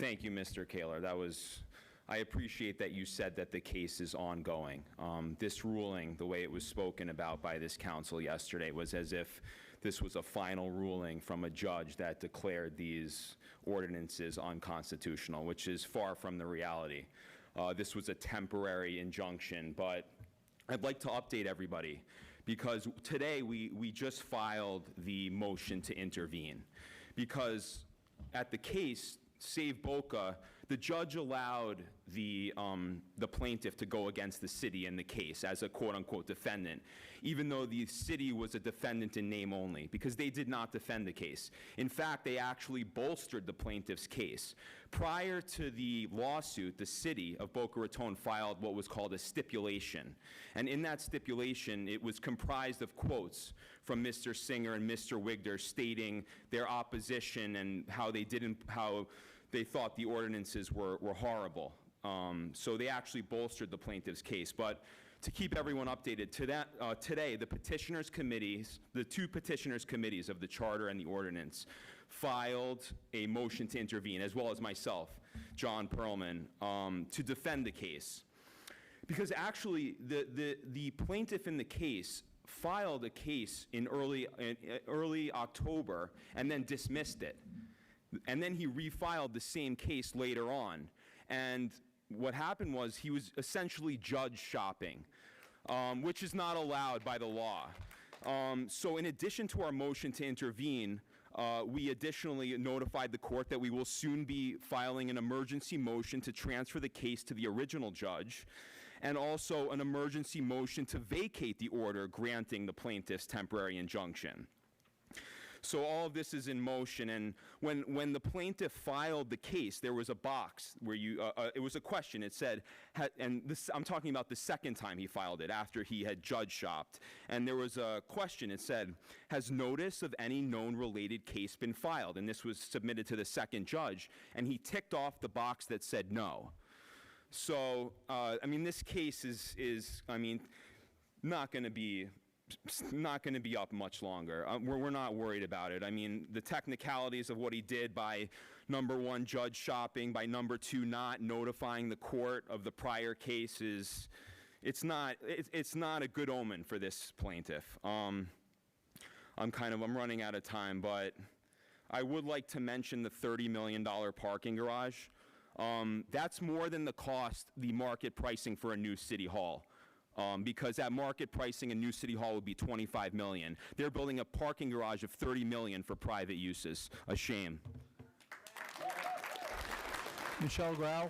Thank you, Mr. Kaler. I appreciate that you said that the case is ongoing. This ruling, the way it was spoken about by this council yesterday, was as if this was a final ruling from a judge that declared these ordinances unconstitutional, which is far from the reality. This was a temporary injunction, but I'd like to update everybody because today we just filed the motion to intervene because at the case, Save Boca, the judge allowed the plaintiff to go against the city in the case as a quote-unquote defendant, even though the city was a defendant in name only, because they did not defend the case. In fact, they actually bolstered the plaintiff's case. Prior to the lawsuit, the city of Boca Raton filed what was called a stipulation. And in that stipulation, it was comprised of quotes from Mr. Singer and Mr. Wigder stating their opposition and how they thought the ordinances were horrible. So they actually bolstered the plaintiff's case. But to keep everyone updated, today the petitioners' committees, the two petitioners' committees of the charter and the ordinance, filed a motion to intervene, as well as myself, John Perlman, to defend the case. Because actually, the plaintiff in the case filed a case in early October and then dismissed it. And then he refiled the same case later on. And what happened was he was essentially judge shopping, which is not allowed by the law. So in addition to our motion to intervene, we additionally notified the court that we will soon be filing an emergency motion to transfer the case to the original judge, and also an emergency motion to vacate the order granting the plaintiff's temporary injunction. So all of this is in motion, and when the plaintiff filed the case, there was a box where it was a question. It said, and this, I'm talking about the second time he filed it, after he had judge shopped, and there was a question. It said, has notice of any known related case been filed? And this was submitted to the second judge, and he ticked off the box that said no. So, I mean, this case is not going to be up much longer. We're not worried about it. I mean, the technicalities of what he did by number one, judge shopping, by number two, not notifying the court of the prior cases, it's not a good omen for this plaintiff. I'm running out of time, but I would like to mention the $30 million parking garage. That's more than the market pricing for a new city hall. Because at market pricing, a new city hall would be $25 million. They're building a parking garage of $30 million for private uses. A shame. Michelle Grau.